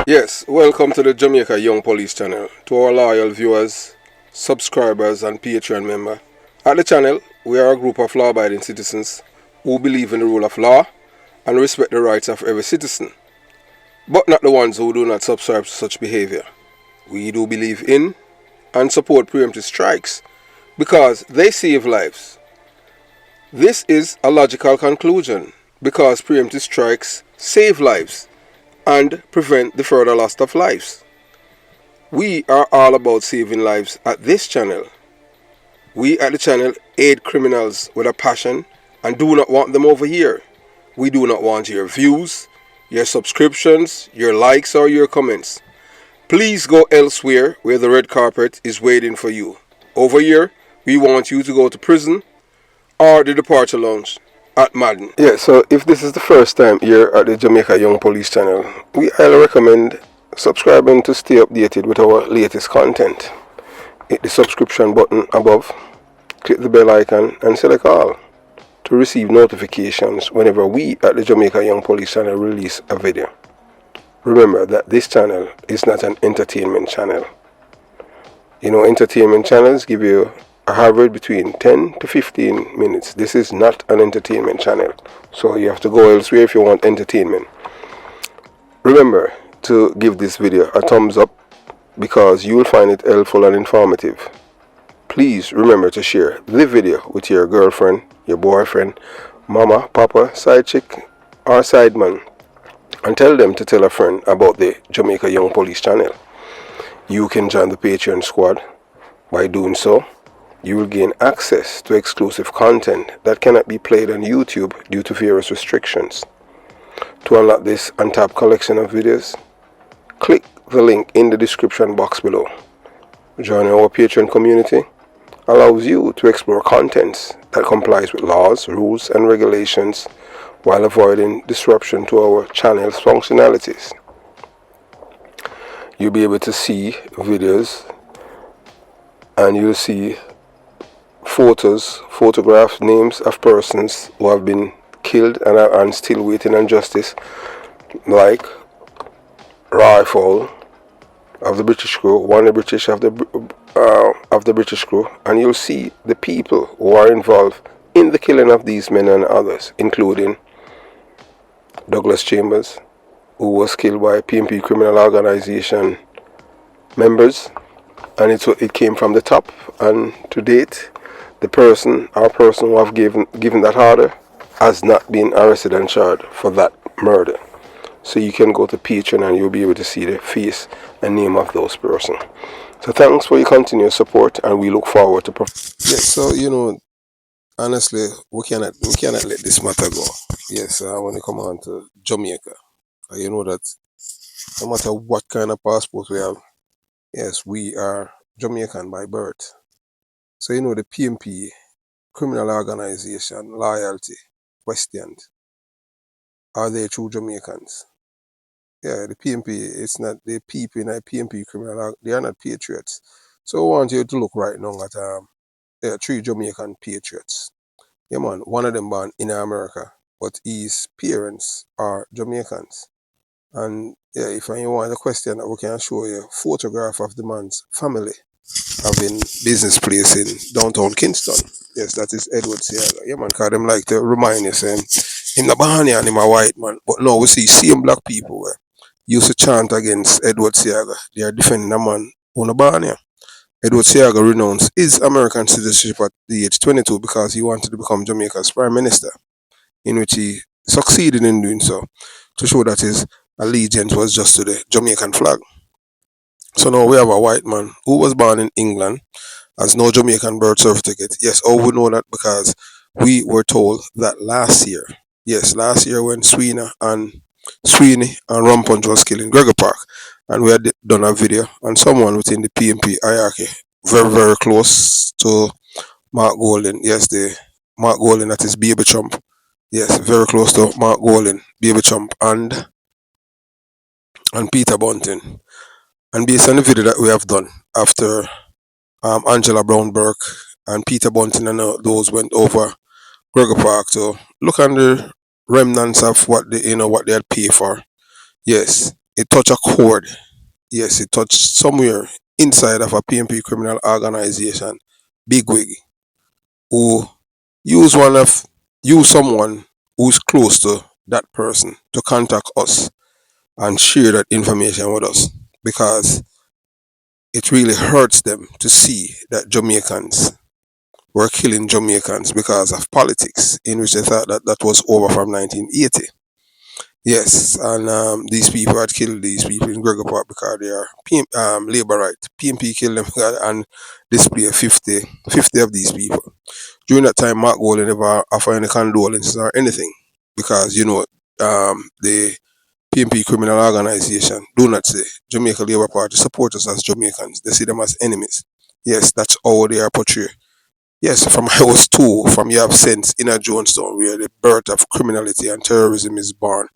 Yes, welcome to the Jamaica Young Police channel. To our loyal viewers, subscribers and Patreon member. At the channel, we are a group of law-abiding citizens who believe in the rule of law and respect the rights of every citizen, but not the ones who do not subscribe to such behavior. We do believe in and support preemptive strikes because they save lives. This is a logical conclusion because preemptive strikes save lives and prevent the further loss of lives. We are all about saving lives at this channel. We at the channel aid criminals with a passion and do not want them over here. We do not want your views, your subscriptions, your likes or your comments. Please go elsewhere where the red carpet is waiting for you. Over here, we want you to go to prison or the departure lounge at Madden. Yeah, so if this is the first time here at the Jamaica Young Police channel, we highly recommend subscribing to stay updated with our latest content. Hit the subscription button above, click the bell icon and select all to receive notifications whenever we at the Jamaica Young Police channel release a video. Remember that this channel is not an entertainment channel. You know, entertainment channels give you a average between 10 to 15 minutes. This is not an entertainment channel, so you have to go elsewhere if you want entertainment. Remember to give this video a thumbs up because you will find it helpful and informative. Please remember to share the video with your girlfriend, your boyfriend, mama, papa, side chick or side man, and tell them to tell a friend about the Jamaica Young Police channel. You can join the Patreon squad. By doing so, you will gain access to exclusive content that cannot be played on YouTube due to various restrictions. To unlock this untapped collection of videos, click the link in the description box below. Joining our Patreon community allows you to explore contents that complies with laws, rules and regulations while avoiding disruption to our channel's functionalities. You'll be able to see videos and you'll see photographs, names of persons who have been killed and are still waiting on justice, like Rifle of the British crew, one of the British of the British crew, and you'll see the people who are involved in the killing of these men and others, including Douglas Chambers, who was killed by PMP criminal organization members, and it came from the top. And to date, the person who have given that order has not been arrested and charged for that murder. So you can go to Patreon and you'll be able to see the face and name of those persons. So thanks for your continued support, and we look forward to. Yes, so honestly, we cannot let this matter go. Yes, I want to come on to Jamaica. You know that no matter what kind of passport we have, yes, we are Jamaican by birth. So the PMP, criminal organization, loyalty, questioned. Are they true Jamaicans? Yeah, the PMP, it's not the people in a PMP criminal, they are not patriots. So I want you to look right now at 3 Jamaican patriots. Yeah man, one of them born in America, but his parents are Jamaicans. And yeah, if you want a question, we can show you a photograph of the man's family having business place in downtown Kingston. Yes, that is Edward Siaga. Yeah man, because them like to remind you saying him the Bahani and him a white man. But now we see same black people where used to chant against Edward Siaga. They are defending a man on a Bahani. Edward Siaga renounced his American citizenship at the age 22 because he wanted to become Jamaica's prime minister, in which he succeeded in doing so, to show that his allegiance was just to the Jamaican flag. So now we have a white man who was born in England, has no Jamaican birth certificate. Yes, oh, we know that because we were told that last year. Yes, last year when Sweeney and Rumpunch was killed in Gregor Park, and we had done a video on someone within the PMP hierarchy, very, very close to Mark Golden. Yes, the Mark Golden, that is Baby Trump. Yes, very close to Mark Golden, Baby Trump, and Peter Bunting. And based on the video that we have done after Angela Brown Burke and Peter Bunting and those went over Gregor Park to look on the remnants of what they had paid for. Yes, it touched a chord. Yes, it touched somewhere inside of a PMP criminal organization, bigwig, who use one of use someone who's close to that person to contact us and share that information with us because it really hurts them to see that Jamaicans were killing Jamaicans because of politics, in which they thought that that was over from 1980. Yes, and these people had killed these people in Gregor Park because they are labor right. PMP killed them and display 50 of these people. During that time, Mark Golding never offered any condolences or anything because, the PMP criminal organization do not say Jamaica Labour Party support us as Jamaicans. They see them as enemies. Yes, that's how they are portrayed. Yes, from I was two, from you have sense in a Jonestown where the birth of criminality and terrorism is born.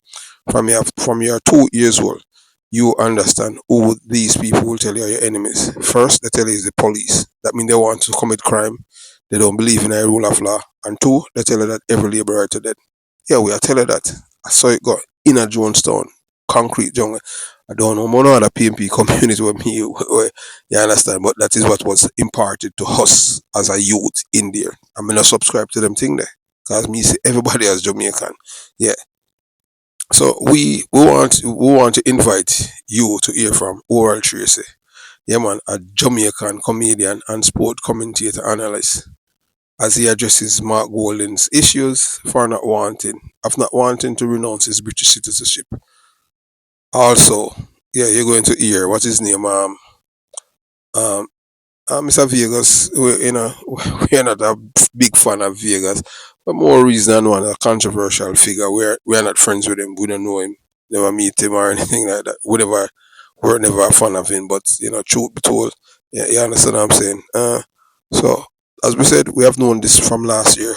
From your 2 years old, you understand who these people will tell you are your enemies. First, they tell you is the police. That means they want to commit crime. They don't believe in a rule of law. And two, they tell you that every labourer to dead. Yeah, we are telling that. I saw it go in a Jonestown, concrete jungle. I don't know more other PMP community with me, you understand, but that is what was imparted to us as a youth in there. I'm gonna subscribe to them thing there. Because me see everybody as Jamaican. Yeah. So we want to invite you to hear from Oral Tracy. Yeah man, a Jamaican comedian and sport commentator analyst. As he addresses Mark Golding's issues for not wanting to renounce his British citizenship. Also, yeah, you're going to hear what his name um Mr. Vegas. We're not a big fan of Vegas, but more reason than one, a controversial figure. We're not friends with him. We don't know him, never meet him or anything like that. We're never a fan of him. But truth be told, yeah, you understand what I'm saying. So as we said, we have known this from last year,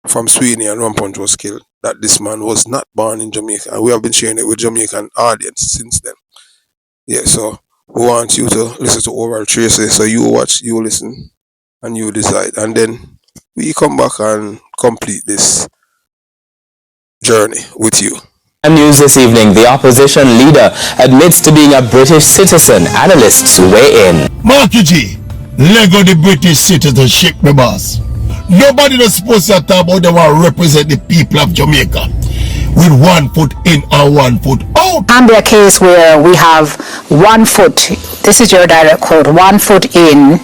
from Sweeney and Ron Punch was killed, that this man was not born in Jamaica, and we have been sharing it with Jamaican audience since then. Yeah, so we want you to listen to Oral Tracy. So you watch, you listen, and you decide. And then we come back and complete this journey with you. News this evening, the opposition leader admits to being a British citizen. Analysts weigh in. Marky G, Lego the British citizenship, my boss. Nobody is supposed to talk about they want to represent the people of Jamaica with 1 foot in and 1 foot out. And be a case where we have 1 foot, this is your direct quote, 1 foot in,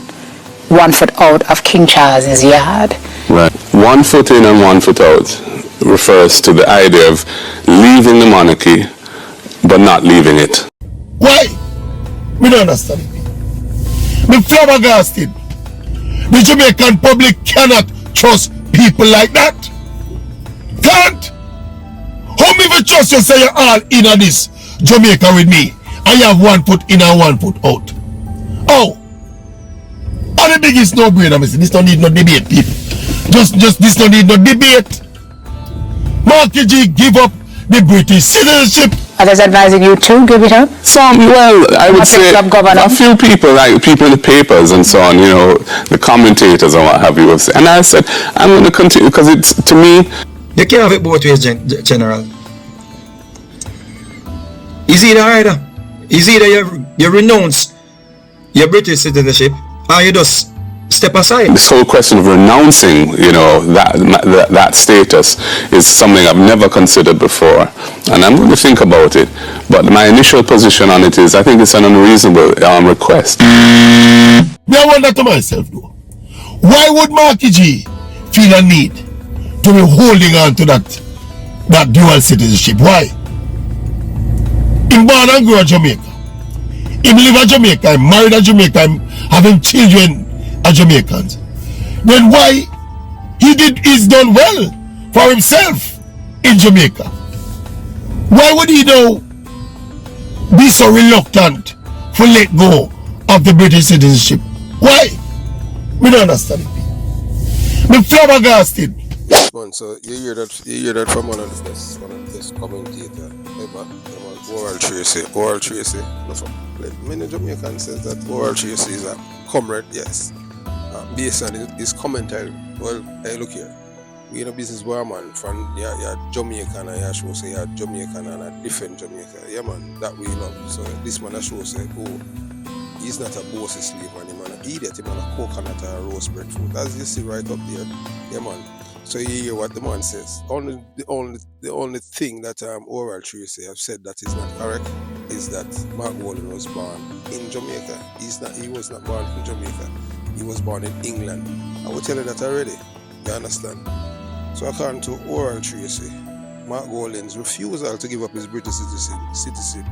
1 foot out of King Charles's yard. Right. 1 foot in and 1 foot out refers to the idea of leaving the monarchy but not leaving it. Why? We don't understand. Me flabbergasted. The Jamaican public cannot trust people like that. Can't. How me even trust you say you're all in on this Jamaica with me and you have 1 foot in and 1 foot out? Oh. All the biggest no-brainer, Mr. This don't need no debate, people. Just this don't need no debate. Marky G give up the British citizenship. Others advising you to give it up? I would say a few people, like people in the papers and so on, the commentators and what have you have said. And I said, I'm going to continue because it's, to me... You can't have it both ways, General. It's either you renounce your British citizenship or you just step aside. This whole question of renouncing, that status is something I've never considered before, and I'm going to think about it. But my initial position on it is, I think it's an unreasonable request. I wonder to myself, though, why would Marky G feel a need to be holding on to that dual citizenship? Why? Him born and grew in Jamaica. Him live in Jamaica. Him married in Jamaica. Him having children are Jamaicans. Then why he's done well for himself in Jamaica? Why would he now be so reluctant to let go of the British citizenship? Why? We don't understand it. Me flabbergasted. So you hear that from one of the best commentator ever. Oral Tracy. Many Jamaicans says that Oral Tracy is a comrade, yes. Based on his commentary. Well, hey, look here. We in a business where man from you're Jamaican and you show say you're Jamaican and a different Jamaica. Yeah man, that we love. So this man I show say, oh, he's not a bossy slave and him an idiot, him a coconut or a roast breadfruit. As you see right up there. Yeah man. So you hear what the man says. The only thing that oral Tracy have said that is not correct is that Mark Walden was born in Jamaica. He was not born in Jamaica. He was born in England. I will tell you that already. You understand? So according to oral Tracy, Mark Walden's refusal to give up his British citizenship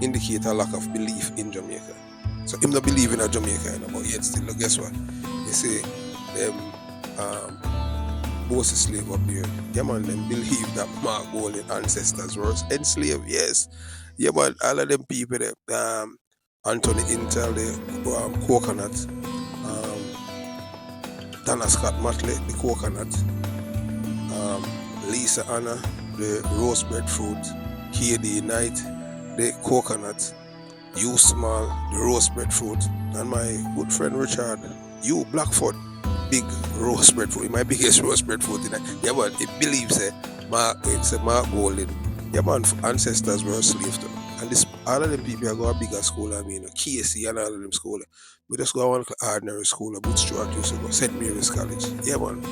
indicate a lack of belief in Jamaica. So him not believe in a Jamaica, but yet still, guess what? They say them bossy slave up here. Yeah man, them believe that Mark Walden's ancestors were enslaved. Yes. Yeah man, all of them people there, Anthony Intel, the coconut, Dana Scott Matley, the coconut, Lisa Anna, the roast breadfruit, KD Knight, the coconut, you Small, the roast breadfruit, and my good friend Richard, you Blackfoot, big roast breadfruit, my biggest roast breadfruit in that. Yeah man, it believes Mark Walden. Yeah man, ancestors were slaves too. And this all of them people go a bigger school, I mean KC and all of them school. We just go one ordinary school, a Boots Stewart used to go, St. Mary's College. Yeah man.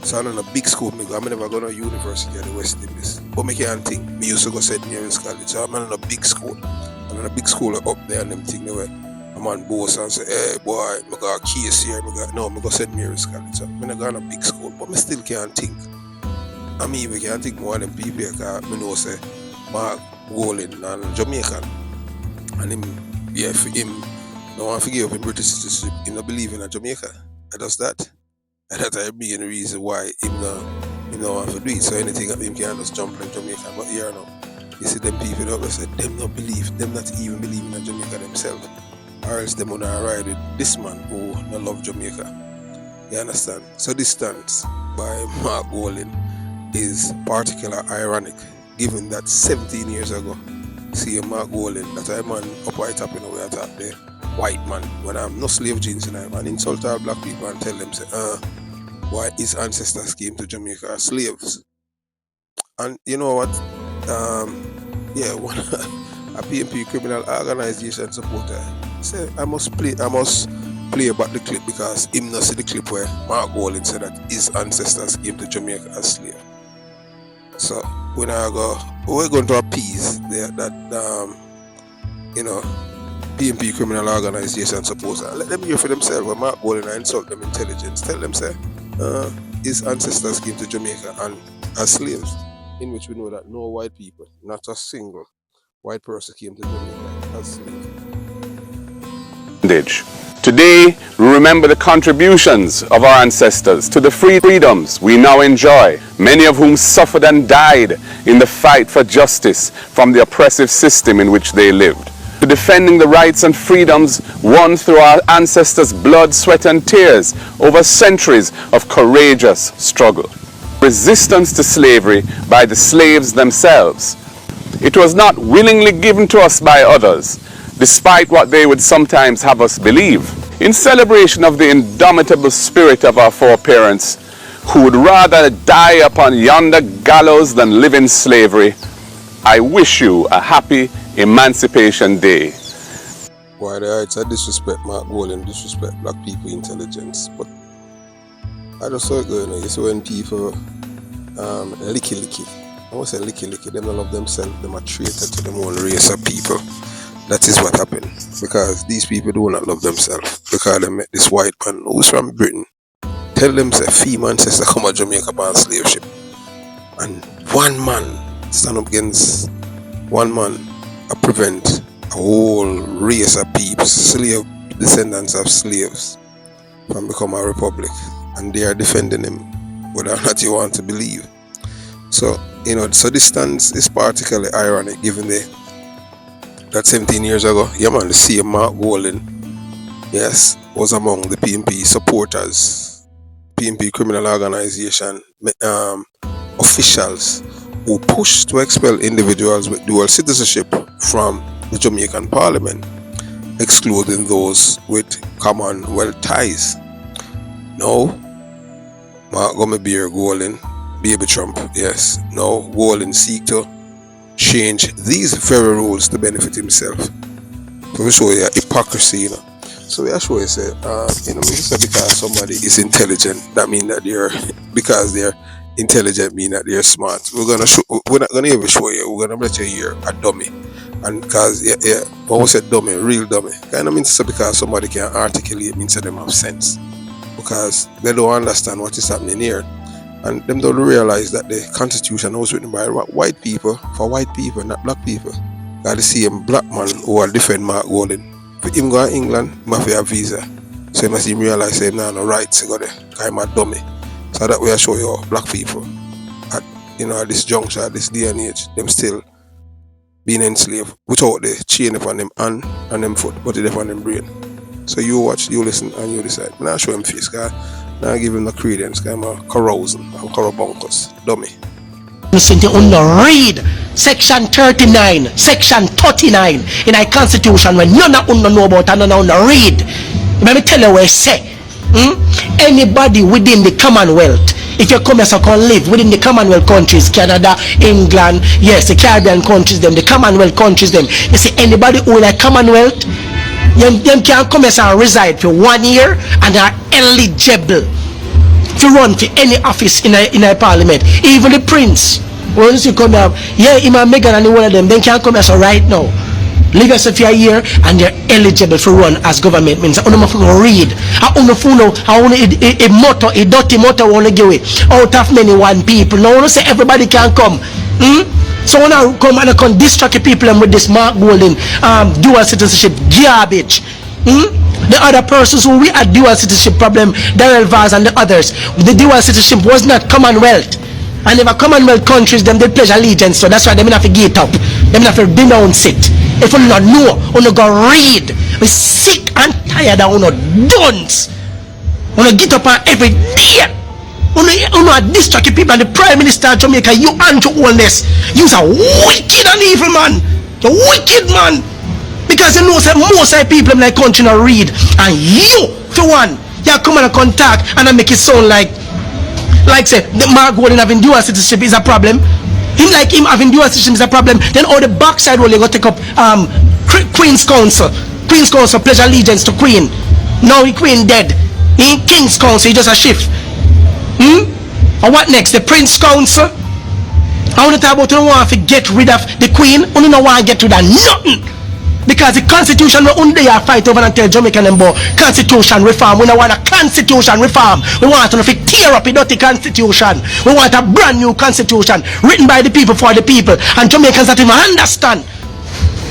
So I'm in a big school, I'm never going to university at the West Indies. But I can't think. Me used to go St. Mary's College. So I'm in a big school. I'm in a big school up there and them thing where I'm on boss and say, hey boy, I got a case here, I go St. Mary's College. So I'm not going to a big school, but I still can't think. I mean, we can't think more than people because I know say Mark Walden and Jamaican. And him, yeah, for him, no one forgive him British citizenship. He not believe in a Jamaica. I does that. And that's the main reason why him no want to do it. So anything of him can just jump in Jamaica. But here now, you see them people up there say them not believe, them not even believe in Jamaica themselves. Or else them wanna ride with this man who not love Jamaica. You understand? So this stance by Mark Walden is particularly ironic, given that 17 years ago, see Mark Walden, that I man up right up in the way I talk there, white man, when I'm no slave jeans in him, and insult our black people and tell them, say, why his ancestors came to Jamaica as slaves. And you know what? One a PMP criminal organization supporter say I must play about the clip because him not see the clip where Mark Walden said that his ancestors came to Jamaica as slaves. So we're going to appease that PMP criminal organization supporter. Let them hear for themselves when Mark Walden insult them intelligence. Tell them say his ancestors came to Jamaica and as slaves, in which we know that no white people, not a single white person came to Jamaica as slaves. Today, we remember the contributions of our ancestors to the freedoms we now enjoy, many of whom suffered and died in the fight for justice from the oppressive system in which they lived, to defending the rights and freedoms won through our ancestors' blood, sweat and tears over centuries of courageous struggle. Resistance to slavery by the slaves themselves. It was not willingly given to us by others, despite what they would sometimes have us believe. In celebration of the indomitable spirit of our foreparents, who would rather die upon yonder gallows than live in slavery, I wish you a happy Emancipation Day. Why the heights I disrespect Mark Walden, disrespect black people intelligence, but I just saw it going on. You see when people licky. I won't say licky, them don't love themselves, them are traitor to them own race of people. That is what happened. Because these people do not love themselves. Because they met this white man who's from Britain. Tell them say female ancestor come to Jamaica on slave ship. And one man stand up against one man and prevent a whole race of people, slave descendants of slaves, from becoming a republic. And they are defending him whether or not you want to believe. So, so this stance is particularly ironic given that 17 years ago, the same Mark Walden, yes, was among the PMP supporters, PMP criminal organization officials who pushed to expel individuals with dual citizenship from the Jamaican Parliament, excluding those with Commonwealth ties. Now, Montgomery Beer Golden, Baby Trump, yes. Now Golden seek to change these very rules to benefit himself. So we show you hypocrisy, you know. So we are sure you say, because somebody is intelligent, that means that because they're intelligent mean that they're smart. We're not gonna even show you, we're gonna let you hear a dummy. And because when we say dummy, real dummy, kind of means because somebody can articulate means that them have sense. Because they don't understand what is happening here. And them don't realize that the Constitution was written by white people, for white people, not black people. Got the same black man who will defend Mark Golden. For him go to England, he must have a visa. So he must realize he have no rights to go there. Because I'm a dummy. So that way I show you how black people at this juncture, at this day and age, them still being enslaved without the chain upon them hand and them foot, but it upon them brain. So you watch, you listen, and you decide. I'm not show him face, guy. Now give him the credence, guy. I'm a carousing, I'm carabuncus, dummy. Listen to read section 39, section 39 in our constitution when none of know about and none of read. Let me tell you what I say. Anybody within the Commonwealth, if you come here so can live within the Commonwealth countries, Canada, England, yes, the Caribbean countries, them, the Commonwealth countries, them. You see, anybody who like Commonwealth, them can come here and reside for 1 year and are eligible to run for any office in a parliament. Even the prince, once you come up, Imam Meghan and one of them, they can come here so right now. Live us for a year and they're eligible for run as government means. I don't know read. I don't know a motto, a dirty motto I want to give it out of many one people. Now I want to say everybody can come. So when I come and I can distract people with this Mark Golden dual citizenship garbage. The other persons who we had dual citizenship problem, Daryl Vaz and the others, the dual citizenship was not Commonwealth. And if a Commonwealth countries, them they pledge allegiance, so that's why they have to get up. They have to denounce it. If you not know, you go read. We're sick and tired of you dunce. You get up on every day. You distract people and the Prime Minister of Jamaica, you unto allness. You're a wicked and evil man. You're wicked man. Because you know that most of the people in the country not read. And you, for one, you come and contact and I make it sound like say, the Mark Golden having dual citizenship is a problem. Him having dual citizenship is a problem. Then all the backside role, you go take up Queen's Council. Queen's Council pledge allegiance to Queen. Now the Queen dead. In King's Council, he just a shift. And what next? The Prince Council? I want to talk about you don't want to get rid of the Queen. You don't want to get rid of nothing. Because the Constitution, we only fight over and tell Jamaican about Constitution reform. We don't want a Constitution reform. We want to tear up a dirty Constitution. We want a brand new Constitution written by the people for the people. And Jamaicans don't even understand.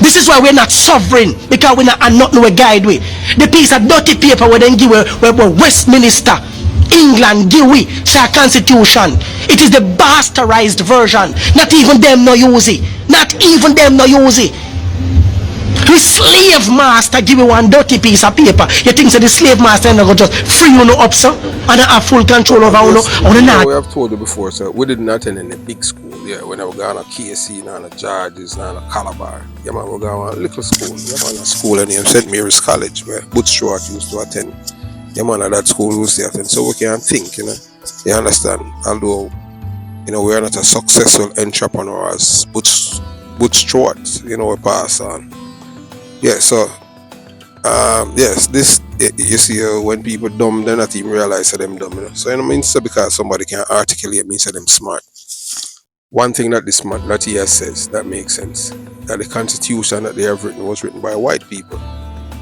This is why we're not sovereign. Because we're not nothing we guide with. The piece of dirty paper we then give we Westminster, England give we say Constitution. It is the bastardized version. Not even them no use it. Not even them no use it. The slave master give you one dirty piece of paper. You think so the slave master and go just free you up, sir, and have full control over you? We have told you before, sir. We didn't attend in a big school. Yeah, when I was going to KC, and a Georges, and a Calabar. Yeah, man, we going to a little school. Yeah, man, a school in St. Mary's College where Butch Stewart used to attend. Yeah, man, at that school we used to attend. So we can think, you understand. Although, we are not a successful entrepreneur as Butch Stewart, we pass on. Yeah, so yes, this you see when people dumb, they're not even realize that them dumb. So so because somebody can articulate means that them smart. One thing that that he has says that makes sense. That the Constitution that they have written was written by white people.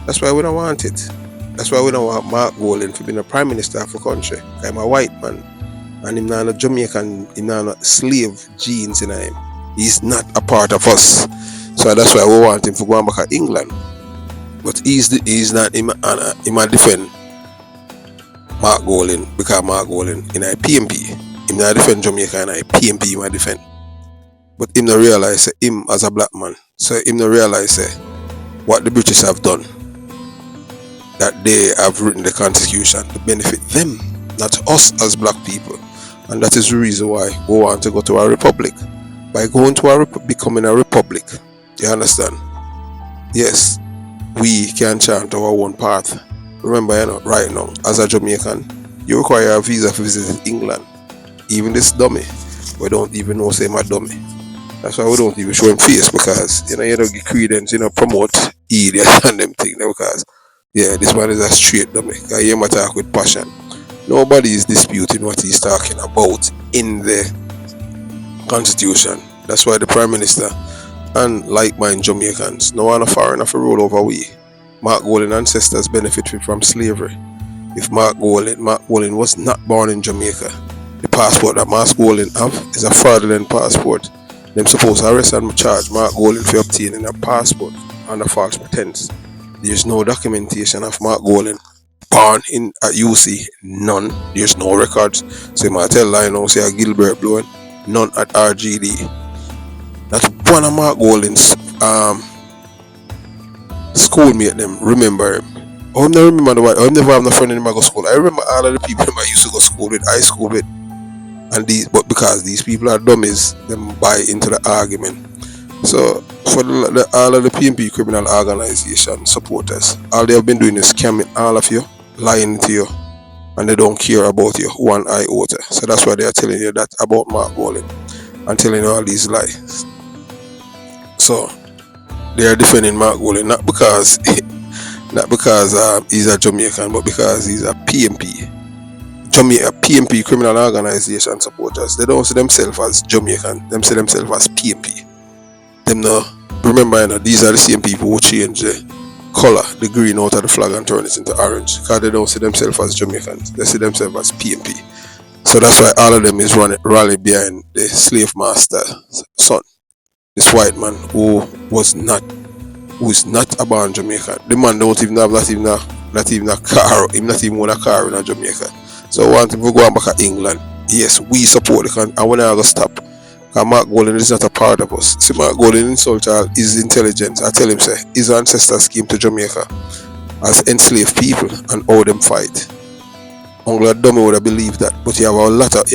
That's why we don't want it. That's why we don't want Mark Golden to be the Prime Minister of the country. I'm a white man. And him not a Jamaican, him not a slave genes in him. He's not a part of us. So that's why we want him to go back to England. But he's not him defend Mark Golden because Mark Golden in a PMP. Him not defend Jamaica in a PMP he might defend. But him not realize him as a black man. So him not realize what the British have done. That they have written the Constitution to benefit them, not us as black people. And that is the reason why we want to go to a republic. By going to becoming a republic, you understand? Yes, we can chant our own path. Remember, right now, as a Jamaican, You require a visa for visiting England. Even this dummy, we don't even know say my dummy. That's why we don't even show him face, because you don't get credence, promote idiots and them thing because this man is a straight dummy. I hear him talk with passion. Nobody is disputing what he's talking about in the constitution. That's why the Prime Minister and like-minded Jamaicans, no one foreigner for roll over we. Mark Golding ancestors benefited from slavery. If Mark Golding was not born in Jamaica, the passport that Mark Golding have is a fraudulent passport. Them supposed to arrest and charge Mark Golding for obtaining a passport under false pretense. There's no documentation of Mark Golding born in at UC, none. There's no records. So you might tell lie now, say a Gilbert blowing, none at RGD. That's one of Mark Golding's schoolmate them, remember him. I never remember the white. I never have no friend in my go school. I remember all of the people I used to go school with, high school with, and but because these people are dummies, them buy into the argument. So for all of the PNP criminal organization supporters, all they have been doing is scamming all of you, lying to you, and they don't care about you one iota. So that's why they are telling you that about Mark Golding and telling you all these lies. So they are defending Mark Golding not because he's a Jamaican, but because he's a PNP. PNP criminal organization supporters. They don't see themselves as Jamaican. They see themselves as PNP. Them no, remember, these are the same people who change the color, the green out of the flag and turn it into orange. Because they don't see themselves as Jamaicans. They see themselves as PNP. So that's why all of them is rallying behind the slave master's son. This white man who is not a born Jamaican. The man don't even have not even a car. Him not even own a car in Jamaica. So I want him to go back to England. Yes, we support the country, and we're not gonna stop. Because Mark Golding is not a part of us. See, Mark Golding insult his intelligence. I tell him, say, his ancestors came to Jamaica as enslaved people and how them fight. Uncle Dummy would have believed that, but you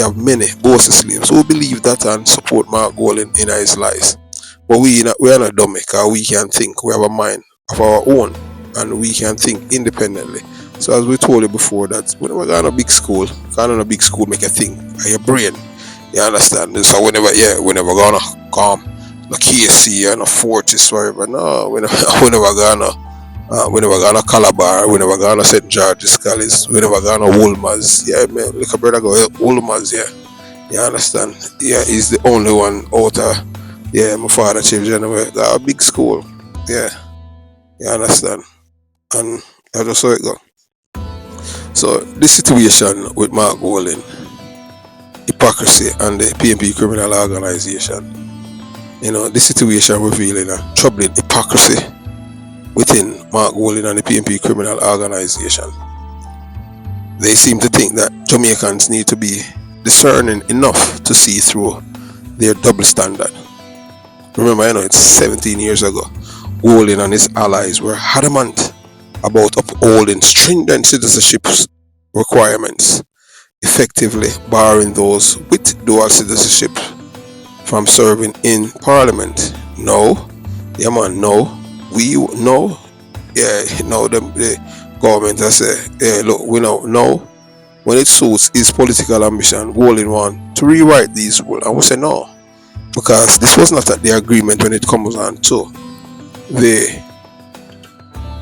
have many bossy slaves who believe that and support Mark Golding in his lies. But we are not dummy, because we can think. We have a mind of our own, and we can think independently. So as we told you before, that when we're going to a big school, make a think, your brain. You understand? So we're never gonna come the KC and a Fortis, whatever. No, we're never gonna Calabar, we're never gonna St. George's College, we're never gonna Woolmers. Yeah, man, like a brother go Woolmers, yeah. You understand? Yeah, he's the only one out of my father Chief General got a big school. Yeah. You understand? And that's just how it go. So this situation with Mark Golding, hypocrisy, and the PNP criminal organization, this situation revealing a troubling hypocrisy within Mark Golding and the PNP criminal organization. They seem to think that Jamaicans need to be discerning enough to see through their double standard. Remember, it's 17 years ago, Golding and his allies were adamant about upholding stringent citizenship requirements, effectively barring those with dual citizenship from serving in Parliament. No, the government has said, look, we know when it suits his political ambition, Golding want to rewrite these rules, and we say no, because this was not at the agreement when it comes on to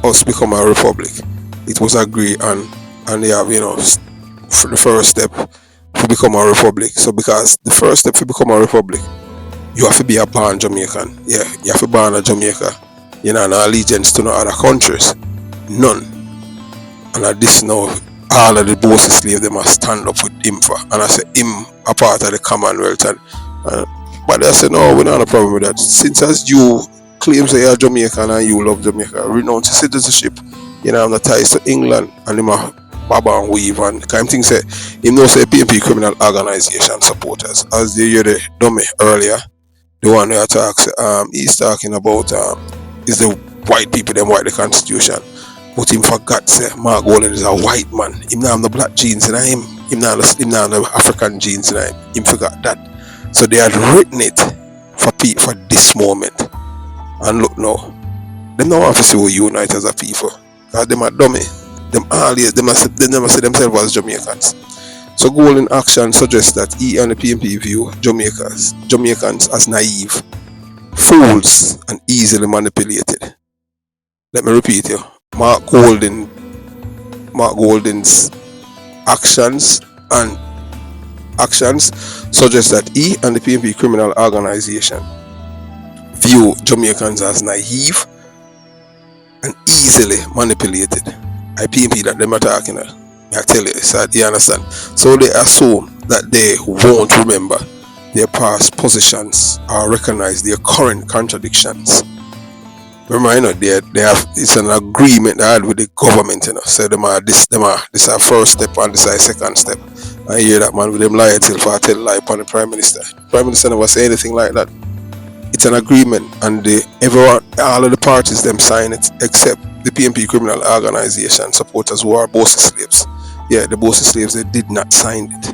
us become a republic. It was agreed and they have, for the first step to become a republic. So because the first step to become a republic, you have to be a born Jamaican. Yeah, you have to be born in Jamaica. No allegiance to no other countries. None. And at this now, all of the bossy slaves, they must stand up with him for. And I say him a part of the Commonwealth. But they say no, we don't have a problem with that. Since as you claims that you're Jamaican and you love Jamaica, renounce your citizenship, have the ties to England, and him a baba and weave, and kind of thing say him no say PNP criminal organization supporters. As they hear the dummy earlier, the one who talks, he's talking about is the white people them white the constitution. But him forgot say Mark Golding is a white man. Him not have the black genes in him. Him not have the African genes in him. Him forgot that. So they had written it for this moment. And look now, them don't want to see we unite as a people. Because them are dummy. They never see themselves as Jamaicans. So Golden action suggests that he and the PNP view Jamaicans as naive, fools, and easily manipulated. Let me repeat you. Mark Golden's actions suggest that he and the PNP criminal organization view Jamaicans as naive and easily manipulated. I PNP that them attacking her. I tell you, so you understand. So they assume that they won't remember their past positions or recognize their current contradictions. Remember, you know, they have, it's an agreement they had with the government, you know. So this is our first step and this is our second step. I hear that man with them lie till for tell lie upon the Prime Minister. The Prime Minister never say anything like that. It's an agreement and all of the parties them sign it except the PNP criminal organization supporters who are bossy slaves. Yeah, the bossy slaves, they did not sign it.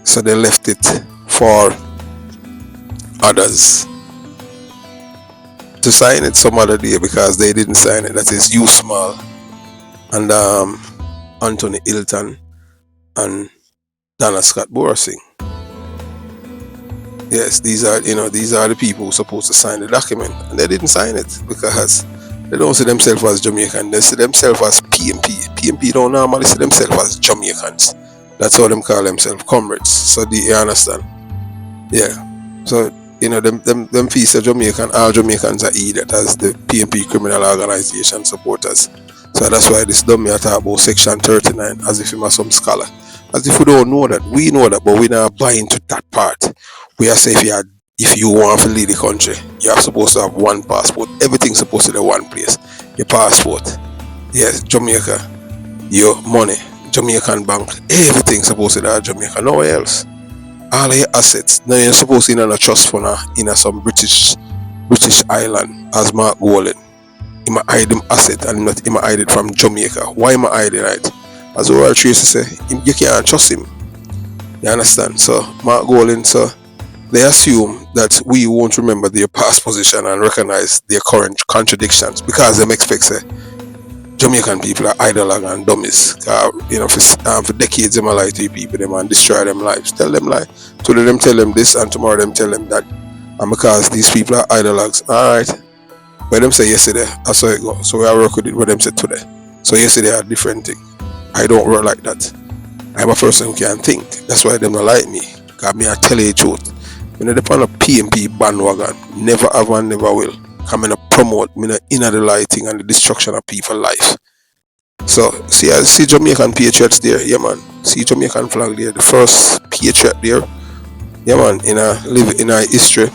So they left it for others to sign it some other day because they didn't sign it. That is you Small and Anthony Hilton and Donna Scott Borsing. Yes, these are the people who are supposed to sign the document, and they didn't sign it because they don't see themselves as Jamaican. They see themselves as PNP. PNP don't normally see themselves as Jamaicans. That's how them call themselves, comrades. So do you understand? Yeah. So them piece of Jamaican, all Jamaicans are idiot as the PNP criminal organization supporters. So that's why this dummy talk about Section 39 as if he was some scholar. As if we don't know that. We know that, but we not buy into that part. We are saying if you want to lead the country, you are supposed to have one passport. Everything's supposed to be one place. Your passport, yes, Jamaica, your money, Jamaican bank, everything's supposed to be Jamaica, nowhere else. All of your assets. Now you're supposed to in a trust fund in some British island as Mark Golden. He might hide them asset and not he might hide it from Jamaica. Why am I hiding it? As the Royal Tracy say, you can't trust him. You understand? So Mark Golden, so they assume that we won't remember their past position and recognize their current contradictions because them expect Jamaican people are idle and dummies. For decades them lie to people them and destroy them lives. Tell them lie. Today them tell them this and tomorrow them tell them that. And because these people are idle, alright. But them say yesterday, I saw it go. So we are working with it what them said today. So yesterday are different thing. I don't work like that. I'm a person who can think. That's why them don't like me. Because me I tell you the truth. When they depend on PNP bandwagon, never have and never will. Come in promote me in the lighting and the destruction of people's life. So see Jamaican patriots there, yeah man. See Jamaican flag there, the first patriot there, yeah man. In a history,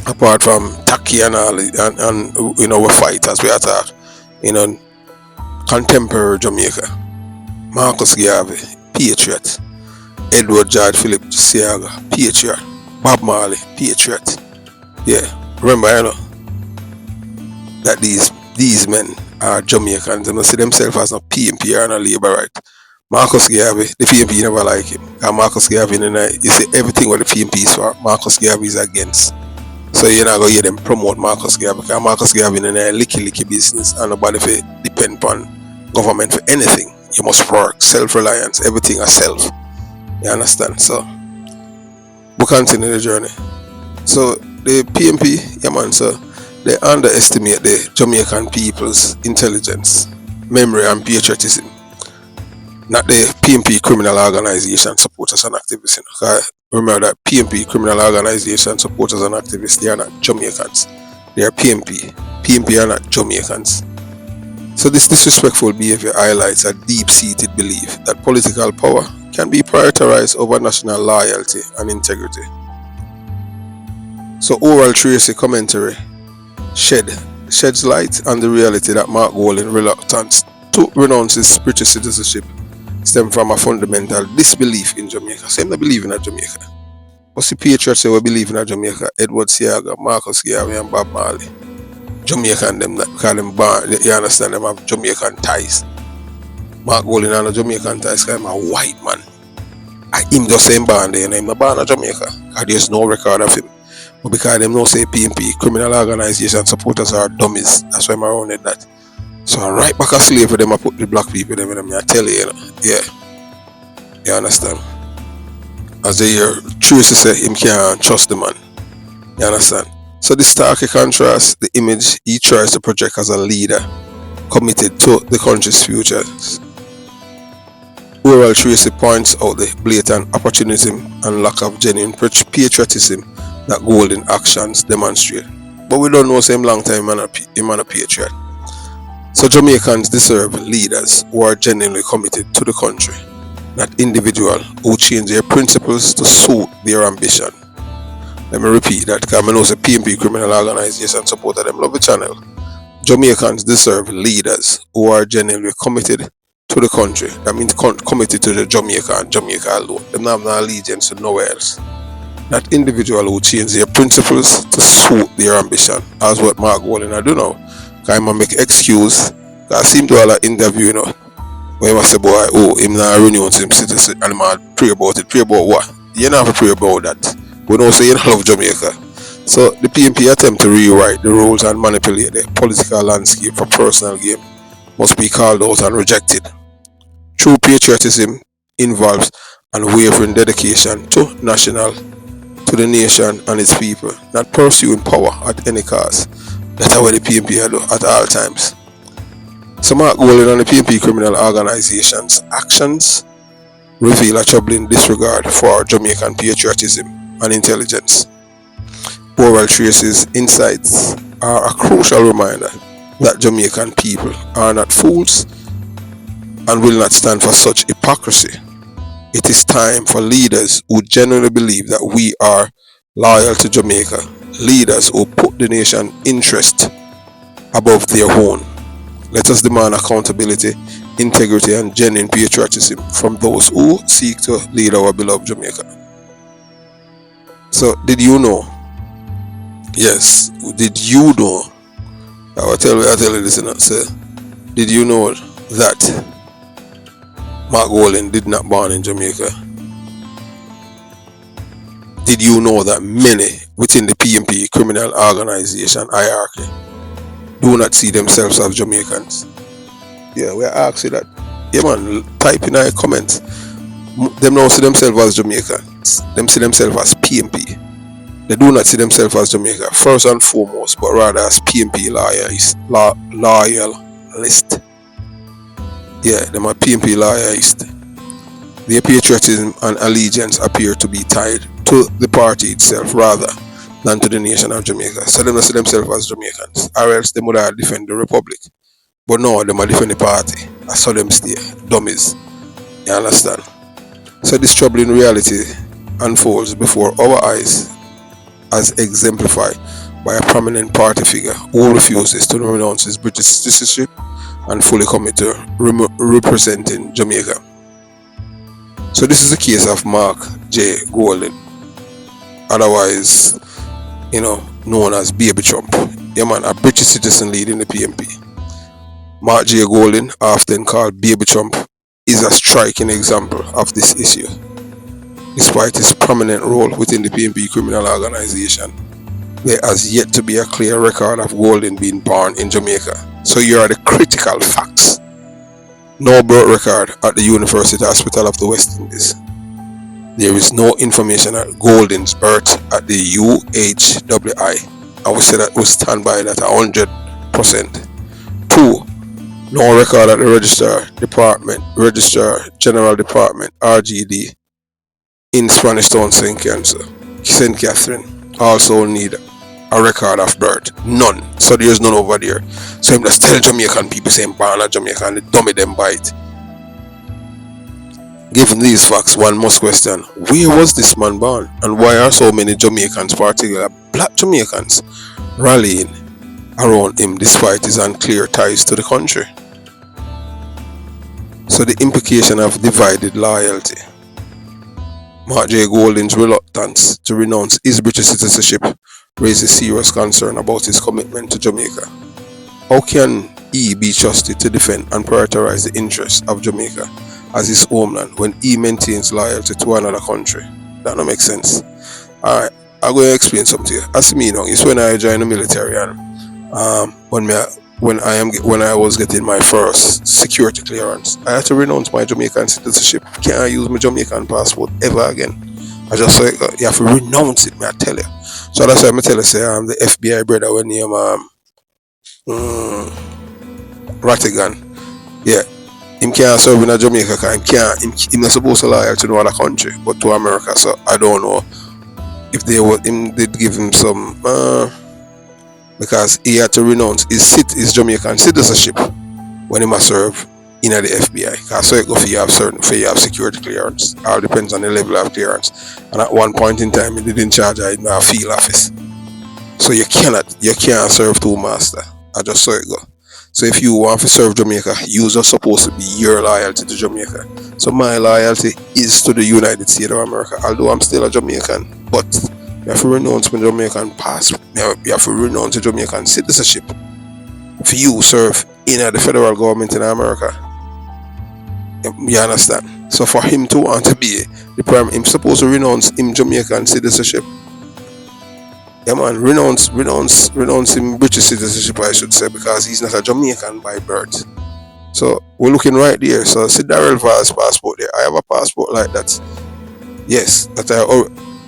apart from Taki and all, and we fighters we attack. Contemporary Jamaica, Marcus Garvey, patriot. Edward George Philip Siaga, patriot. Bob Marley, patriot. Yeah, remember, that these men are Jamaicans and they see themselves as no PNP or no Labour right. Marcus Garvey, the PNP never like him. And Marcus Garvey, you see everything what the PNP is for, Marcus Garvey is against. So you're not going to hear them promote Marcus Garvey because Marcus Garvey in a licky business and nobody depend upon government for anything. You must work, self-reliance, everything is self. You understand? So we continue the journey. So the PNP, yeah man, so they underestimate the Jamaican people's intelligence, memory and patriotism. Not the PNP criminal organization supporters and activists. Remember that PNP criminal organization supporters and activists, they are not Jamaicans. They are PNP. PNP are not Jamaicans. So this disrespectful behavior highlights a deep-seated belief that political power can be prioritized over national loyalty and integrity. So oral Tracy commentary sheds light on the reality that Mark Golden's reluctance to renounce his British citizenship stem from a fundamental disbelief in Jamaica. Same they believe in Jamaica. But the patriots say we believe in Jamaica. Edward Siaga, Marcus Garvey and Bob Marley. Jamaican them that call them born, you understand, them have Jamaican ties. Mark Golden and a Jamaican ties because I'm a white man. I him just saying born there and I'm not born in Jamaica. Because there's no record of him. But because them no say PNP, criminal organization supporters are dummies. That's why I'm around it that. So right back a slave for them, I put the black people them in them. I tell you, you know. Yeah. You understand? As they hear Tracy say him can't trust the man. You understand? So this stark contrasts the image he tries to project as a leader committed to the country's future. Oral Tracy points out the blatant opportunism and lack of genuine patriotism that Golden actions demonstrate. But we don't know same long time him and a patriot. So Jamaicans deserve leaders who are genuinely committed to the country, not individuals who change their principles to suit their ambition. Let me repeat that because I know the PMP criminal organization supporter them love the channel. Jamaicans deserve leaders who are genuinely committed to the country. That means committed to the Jamaica and Jamaica alone. They don't have no allegiance to nowhere else. Not individuals who change their principles to suit their ambition. As what Mark Wallen I do now. Because I make excuse. I seem to have an interview, you know, where I say, boy, oh, him not renounce him citizen and I pray about it. Pray about what? You don't have to pray about that. We don't say you don't love Jamaica. So the PMP attempt to rewrite the rules and manipulate the political landscape for personal gain must be called out and rejected. True patriotism involves unwavering dedication to the nation and its people, not pursuing power at any cost. That's what the PMP do at all times. So Mark Golden and the PMP criminal organization's actions reveal a troubling disregard for Jamaican patriotism and intelligence. Oral Tracy's insights are a crucial reminder that Jamaican people are not fools and will not stand for such hypocrisy. It is time for leaders who genuinely believe that we are loyal to Jamaica, leaders who put the nation's interest above their own. Let us demand accountability, integrity, and genuine patriotism from those who seek to lead our beloved Jamaica. So, did you know? Yes, did you know? I will tell you this in sir. Did you know that Mark Wallen did not born in Jamaica? Did you know that many within the PMP criminal organization hierarchy do not see themselves as Jamaicans? Yeah, we ask you that. Yeah man, type in our comments. Them don't see themselves as Jamaicans. Them see themselves as PMP. They do not see themselves as Jamaica first and foremost, but rather as PMP loyalist. Yeah, them are PMP loyalist. Their patriotism and allegiance appear to be tied to the party itself rather than to the nation of Jamaica. So they don't see themselves as Jamaicans, or else they would have defend the republic. But no, they might defend the party. I saw them stay dummies. You understand? So this troubling reality unfolds before our eyes, as exemplified by a prominent party figure who refuses to renounce his British citizenship and fully commit to representing Jamaica. So this is the case of Mark J. Golden, otherwise, known as Baby Trump. Yeah man, a British citizen leading the PMP. Mark J. Golden, often called Baby Trump, is a striking example of this issue. Despite his prominent role within the PMP criminal organization, there has yet to be a clear record of Golden being born in Jamaica. So here are the critical facts. No birth record at the University Hospital of the West Indies. There is no information at Golden's birth at the UHWI. I would say that we stand by that 100%. 2. No record at the Registrar General Department, RGD, in Spanish Town, St. Catherine. Also need a record of birth. None. So there's none over there. So him just tell Jamaican people saying born a Jamaican, they dummy them by it. Given these facts, one must question, where was this man born? And why are so many Jamaicans, particularly black Jamaicans, rallying around him despite his unclear ties to the country? So the implication of divided loyalty. Mark J. Golden's reluctance to renounce his British citizenship raises serious concern about his commitment to Jamaica. How can he be trusted to defend and prioritize the interests of Jamaica as his homeland when he maintains loyalty to another country? That don't make sense. Alright, I'm going to explain something to you. As me now, it's when I joined the military and when I when I was getting my first security clearance, I had to renounce my Jamaican citizenship. Can't use my Jamaican passport ever again. I just say you have to renounce it, man. I tell you. So that's why I tell you, say I'm the FBI brother when you Rattigan. Yeah. Him can't serve in a Jamaica because him not supposed to loyal to no other country but to America. So I don't know if him did give him some because he had to renounce his Jamaican citizenship when he must serve in the FBI. Because so it go for you have security clearance. All depends on the level of clearance. And at one point in time he didn't charge in my field office. So you can't serve two masters. I just saw it go. So if you want to serve Jamaica, you're just supposed to be your loyalty to Jamaica. So my loyalty is to the United States of America. Although I'm still a Jamaican, but you have to renounce my Jamaican passport. You have to renounce your Jamaican citizenship. For you serve in the federal government in America. You understand? So for him to want to be the prime, he's supposed to renounce him Jamaican citizenship. Yeah man, renounce him British citizenship, I should say, because he's not a Jamaican by birth. So we're looking right there. So see Darrell Val's passport there. I have a passport like that. Yes, that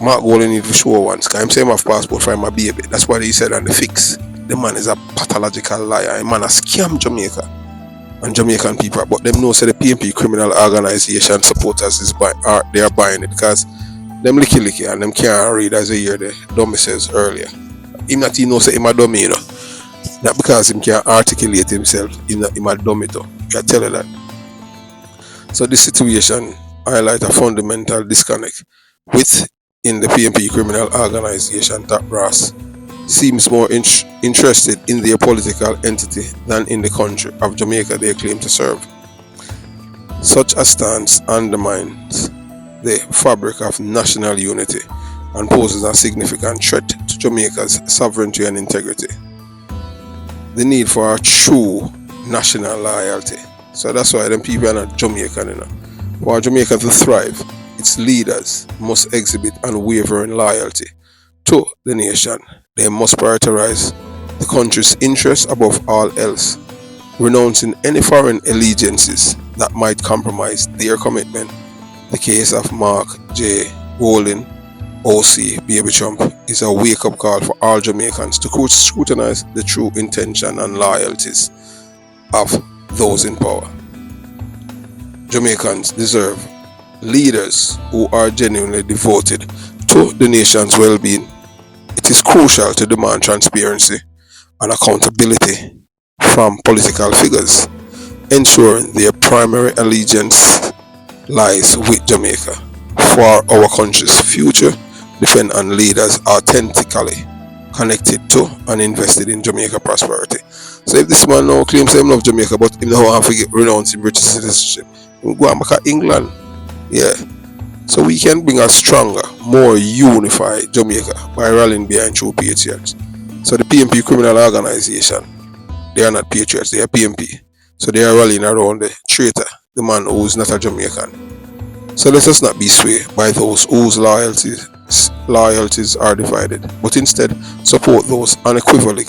Mark Golden need to show once. Because I'm saying I have passport for my baby. That's what he said on the fix. The man is a pathological liar. The man a scam Jamaica and Jamaican people. But them know say the PNP criminal organization supporters they are buying it because them licky and them can't read as I hear the dummy says earlier. Him not he know say him a dummy, you know. Not because him can't articulate himself, him a dummy though. I tell you that. So this situation highlight a fundamental disconnect within the PNP criminal organization top brass seems more interested in their political entity than in the country of Jamaica they claim to serve. Such a stance undermines the fabric of national unity and poses a significant threat to Jamaica's sovereignty and integrity. The need for a true national loyalty. So that's why them people are not Jamaican, you know. For Jamaica to thrive, its leaders must exhibit unwavering loyalty to the nation. They must prioritize the country's interests above all else, renouncing any foreign allegiances that might compromise their commitment. The case of Mark J. Golden, OC, Baby Trump, is a wake-up call for all Jamaicans to scrutinize the true intention and loyalties of those in power. Jamaicans deserve leaders who are genuinely devoted to the nation's well-being. It is crucial to demand transparency and accountability from political figures, ensuring their primary allegiance lies with Jamaica. For our country's future, defend and leaders authentically connected to and invested in Jamaica prosperity. So if this man now claims him love Jamaica, but him don't want to renounce his British citizenship, he'll go back to England. Yeah. So we can bring a stronger, more unified Jamaica by rallying behind true patriots. So the PNP criminal organization, they are not patriots, they are PNP. So they are rallying around the traitor, the man who is not a Jamaican. So let us not be swayed by those whose loyalties are divided, but instead support those unequivocally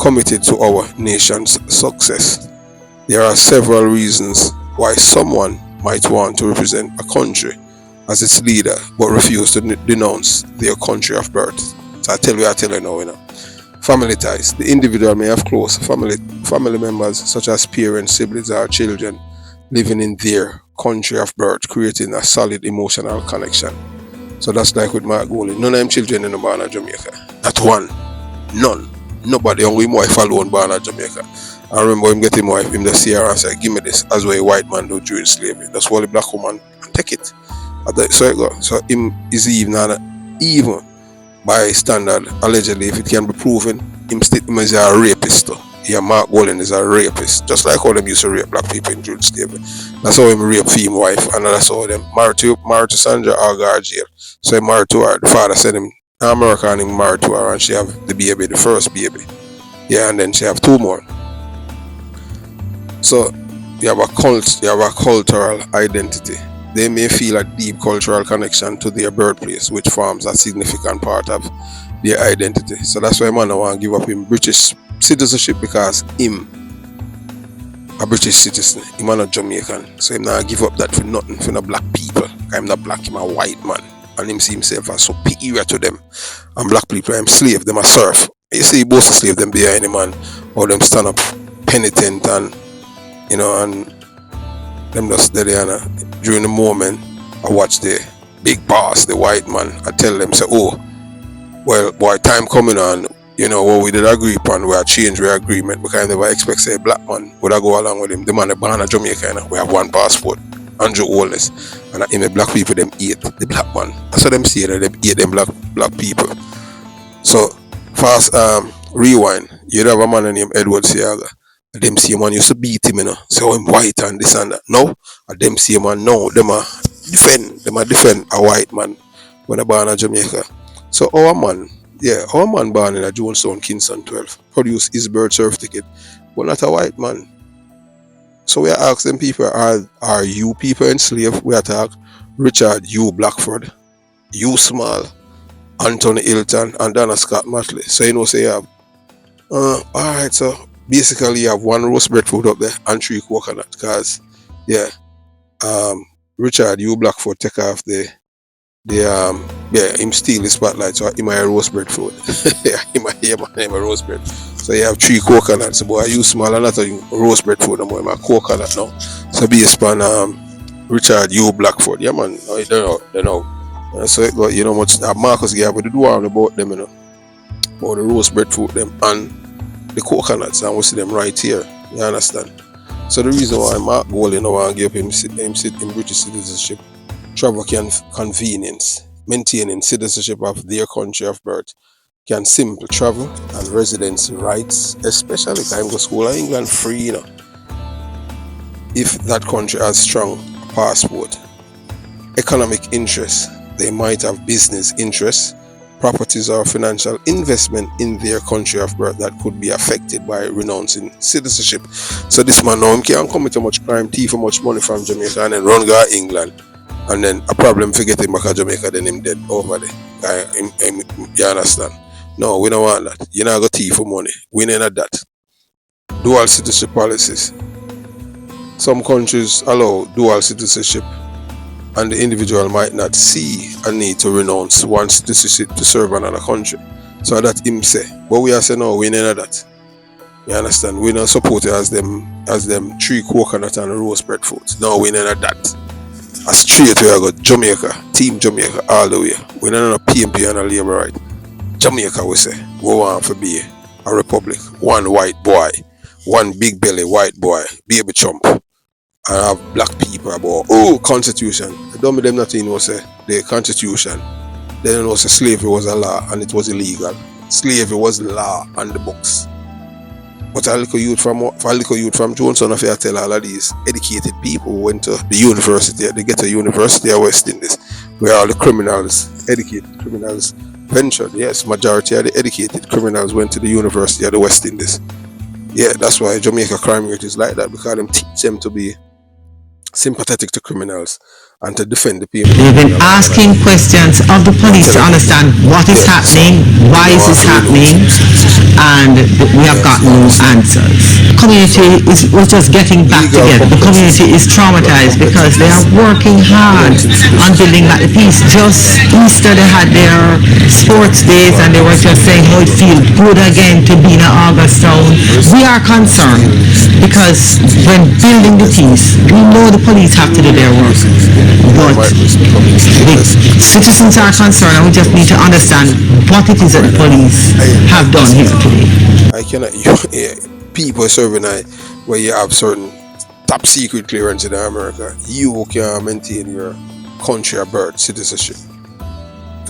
committed to our nation's success. There are several reasons why someone might want to represent a country as its leader but refuse to denounce their country of birth. So I tell you now, you know. Family ties. The individual may have close family members such as parents, siblings or children living in their country of birth, creating a solid emotional connection. So that's like with Mark Golden. None of them children in the born of Jamaica. Not one. None. Nobody. Only my wife alone born of Jamaica. I remember him getting my wife, him the see her and say, give me this, as what a white man do during slavery. That's why the black woman take it. So it go. So him is even by standard, allegedly, if it can be proven, him is a rapist too. Yeah, Mark Golden is a rapist. Just like how them used to rape black people during slavery. That's how him rape female wife, and that's how them married to Sandra Algar jail. So he married to her. The father said him America and him married to her, and she have the baby, the first baby. Yeah, and then she have two more. So you have a cultural identity. They may feel a deep cultural connection to their birthplace, which forms a significant part of their identity. So that's why man I want to give up him British citizenship because him a British citizen, him a not Jamaican, so him not give up that for nothing for the black people. I'm not black, him a white man, and him see himself as superior to them. And black people, I'm slave, them a serf. You see, both slave them behind him, and or them stand up penitent, and you know, and them just steady. And during the moment, I watch the big boss, the white man. I tell them, say, oh, well, boy, time coming on. You know, what we did agree upon, we had changed our agreement. We kind of never expect, say, a black man would I go along with him. The man born in Jamaica, you know, we have one passport, Andrew oldest. And in the black people, them hate the black man. That's what them say, that them hate them black people. So, fast rewind, you'd have a man named Edward Siaga. Them see man used to beat him, you know, say, oh, him white and this and that. No, them see man, no, them a defend a white man when they born in Jamaica. So, our man born in a Jonestown, Kingston 12, produced his birth certificate, but not a white man. So we are asking people, are you people enslaved? We attack Richard U. Blackford, U. Small, Anthony Hilton, and Donna Scott Matley. So you know, say you have, alright, so basically you have one roast breadfruit up there and 3 coconut, because, yeah, Richard U. Blackford take off him steal the spotlight, so him a roast bread food. Yeah, him a roast bread. So you have 3 coconuts. So boy, I use small and not a roast bread food, I'm a coconut now. So based on Richard U. Blackford. Yeah man, no, you don't know. So it got, you know, much Marcus gave with the one about them, you know. About the roast bread food them and the coconuts, and we see them right here. You understand? So the reason why Mark Gold, you know, and give him British citizenship, travel convenience, maintaining citizenship of their country of birth, can simple travel and residency rights, especially time go school in England free, you know, if that country has strong passport. Economic interests, they might have business interests, properties or financial investment in their country of birth that could be affected by renouncing citizenship. So this man now can't commit much crime, thief much money from Jamaica and then run go to England. And then a problem for getting back to Jamaica, then him dead over there. You understand? No, we don't want that. You're not going to thief for money. We ain't at that. Dual citizenship policies. Some countries allow dual citizenship, and the individual might not see a need to renounce one citizenship to serve another country. So that him say. But we are saying, no, we ain't at that. You understand? We not support it as them 3 coconut and roast bread foods. No, we ain't at that. A straight way I got Jamaica, Team Jamaica all the way. We don't know PMP and a Labour right. Jamaica we say, we want to be a republic. One white boy, one big belly white boy, baby chump. And have black people about, oh, constitution. They don't make them nothing, you know, say, the constitution. They don't know say slavery was a law and it was illegal. Slavery was law on the books. But a little youth from Jonestown, if I tell all of these educated people who went to the university, they get a university of West Indies, where all the criminals, educated criminals, ventured. Yes, majority of the educated criminals went to the University of the West Indies. Yeah, that's why Jamaica crime rate is like that, because them teach them to be sympathetic to criminals and to defend the people. We've been asking questions of the police to understand what is happening, why is this happening, and we have gotten no answers. The community is just getting back together. The community is traumatized because they are working hard on building back the peace. Just Easter they had their sports days and they were just saying how it feels good again to be in August town. We are concerned because when building the peace, we know the police have to do their work. But citizens are concerned, and we just need to understand what it is that the police have done here today. I cannot, people serving where you have certain top secret clearance in America, you can maintain your country of birth citizenship.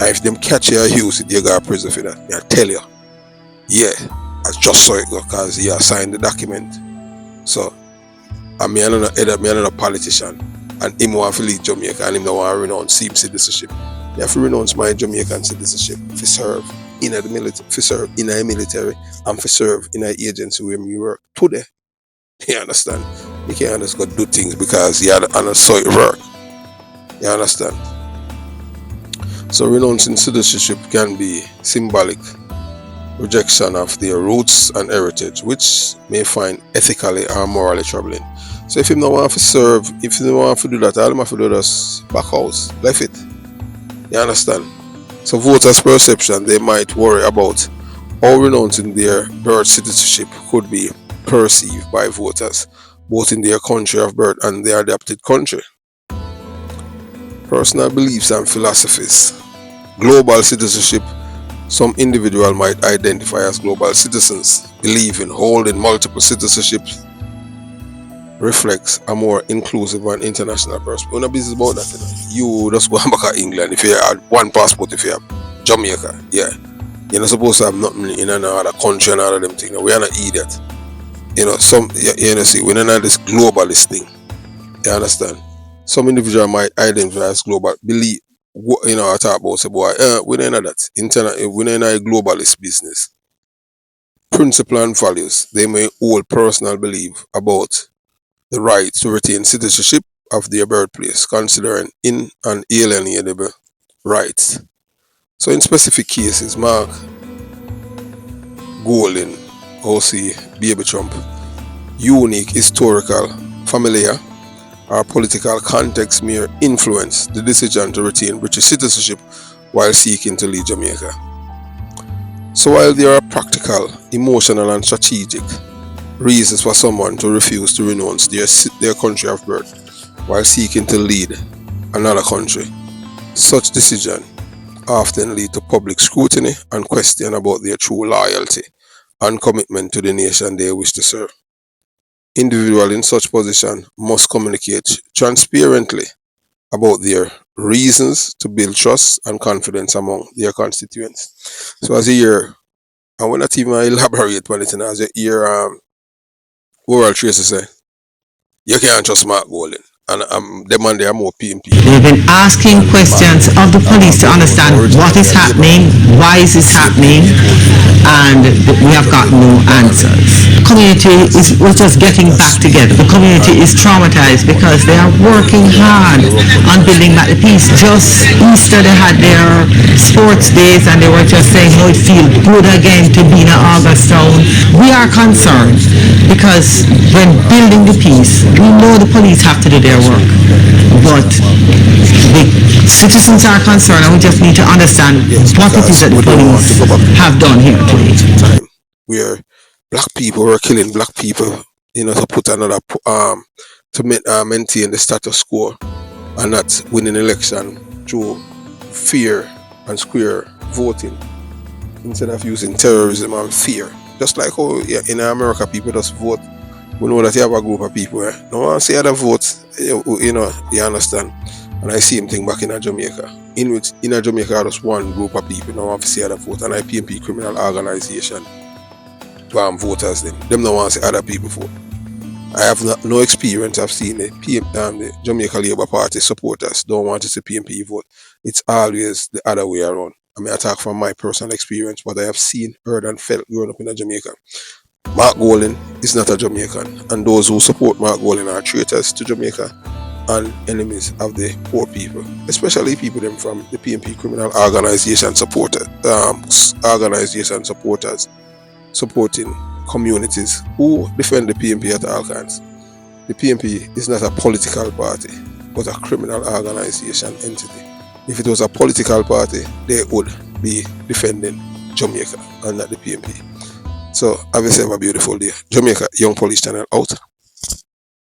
And if them catch you use it, you got prison for that. I tell you. Yeah, I just saw it because he signed the document. So, I'm not a politician. And him want to leave Jamaica and him don't want to renounce his citizenship. You have to renounce my Jamaican citizenship to serve in the military, to serve in a military, and to serve in an agency where you work today. You understand? You can't just go do things because you had on a sort of work. You understand? So renouncing citizenship can be symbolic rejection of their roots and heritage, which may find ethically or morally troubling. So if him no want to serve, if he no want to do that, all him have to do is back out, left it. You understand? So voters' perception, they might worry about how renouncing their birth citizenship could be perceived by voters, both in their country of birth and their adopted country. Personal beliefs and philosophies. Global citizenship. Some individual might identify as global citizens, believe in holding multiple citizenships reflects a more inclusive and international perspective. We're not business about that. You just go back to England if you had one passport, if you have Jamaica, yeah. You're not supposed to have nothing in another country and all of them things. We are not idiot. You know, see, we're not this globalist thing. You understand? Some individual might identify as global, believe, you know, I talk about, say, boy, we're not that. We're not a globalist business. Principle and values, they may hold personal belief about the right to retain citizenship of their birthplace, considering inalienable rights. So in specific cases, Mark Golden, O.C. Baby Trump, unique historical, familiar, or political context may influence the decision to retain British citizenship while seeking to leave Jamaica. So while there are practical, emotional and strategic reasons for someone to refuse to renounce their country of birth while seeking to lead another country, such decision often lead to public scrutiny and question about their true loyalty and commitment to the nation they wish to serve. Individuals in such position must communicate transparently about their reasons to build trust and confidence among their constituents. So as you hear, and we're not even elaborate on it, as you hear oral Tracy say, you can't trust Mark Golden. And them and they are more PMP. They've been asking questions of the police to understand what is happening, why is this happening, and we have got no answers. The community we're just getting back together. The community is traumatized because they are working hard on building back the peace. Just Easter they had their sports days and they were just saying how it feels good again to be in August town. We are concerned because when building the peace, we know the police have to do their work, but the citizens are concerned and we just need to understand what it is that the police have done here today. Time where black people were killing black people, you know, to put another to maintain the status quo and not winning election through fear and square voting instead of using terrorism and fear. Just like how in America people just vote. We know that you have a group of people no one say other votes, you know, you understand. And I see him thing back in Jamaica. In which in Jamaica there's one group of people no one say other vote, and IPMP criminal organization to voters them no one say other people vote. I have no experience of seeing the Jamaica Labour Party supporters don't want to see PMP vote. It's always the other way around. I mean, I talk from my personal experience, what I have seen, heard and felt growing up in Jamaica. Mark Golden is not a Jamaican, and those who support Mark Golden are traitors to Jamaica and enemies of the poor people, especially people them from the PMP criminal organization supporters supporting communities who defend the PMP at all kinds. The PMP is not a political party, but a criminal organization entity. If it was a political party, they would be defending Jamaica and not the PMP. So have yourself a beautiful day. Jamaica Young Police Channel out.